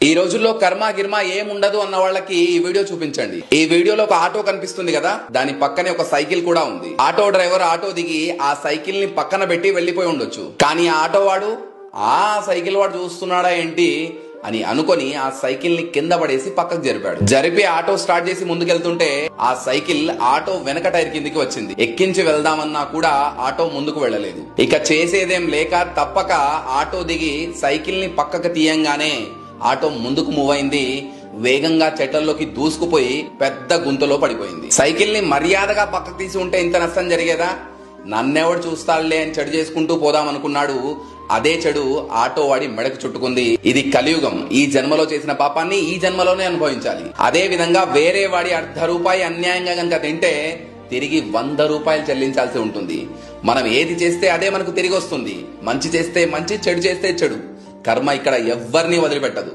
ఈ రోజుల్లో కర్మ గిర్మ ఏముండదు అన్న వాళ్ళకి ఈ వీడియో చూపించండి. ఈ వీడియోలో ఒక ఆటో కనిపిస్తుంది కదా, దాని పక్కనే ఒక సైకిల్ కూడా ఉంది. ఆటో డ్రైవర్ ఆటో దిగి ఆ సైకిల్ ని పక్కన పెట్టి వెళ్లిపోయి ఉండొచ్చు. కానీ ఆ ఆటో వాడు ఆ సైకిల్ వాడు చూస్తున్నాడా ఏంటి అని అనుకొని ఆ సైకిల్ ని కింద పడేసి పక్కకు జరిపి ఆటో స్టార్ట్ చేసి ముందుకెళ్తుంటే ఆ సైకిల్ ఆటో వెనక టైర్ కిందికి వచ్చింది. ఎక్కించి వెళ్దామన్నా కూడా ఆటో ముందుకు వెళ్ళలేదు. ఇక చేసేదేం లేక తప్పక ఆటో దిగి సైకిల్ ని పక్కకు తీయంగానే ఆటో ముందుకు మూవ్ అయింది. వేగంగా చెట్లలోకి దూసుకుపోయి పెద్ద గుంతలో పడిపోయింది. సైకిల్ ని మర్యాదగా పక్కకు తీసి ఉంటే ఇంత నష్టం జరిగేదా? నన్నెవడు చూస్తాడులే అని చెడు చేసుకుంటూ పోదామనుకున్నాడు. అదే చెడు ఆటో వాడి మెడకు చుట్టుకుంది. ఇది కలియుగం. ఈ జన్మలో చేసిన పాపాన్ని ఈ జన్మలోనే అనుభవించాలి. అదే విధంగా వేరే వాడి ₹1 అన్యాయంగా గనక తింటే తిరిగి ₹100 చెల్లించాల్సి ఉంటుంది. మనం ఏది చేస్తే అదే మనకు తిరిగి వస్తుంది. మంచి చేస్తే మంచి, చెడు చేస్తే చెడు. కర్మ ఇక్కడ ఎవ్వరిని వదిలిపెట్టదు.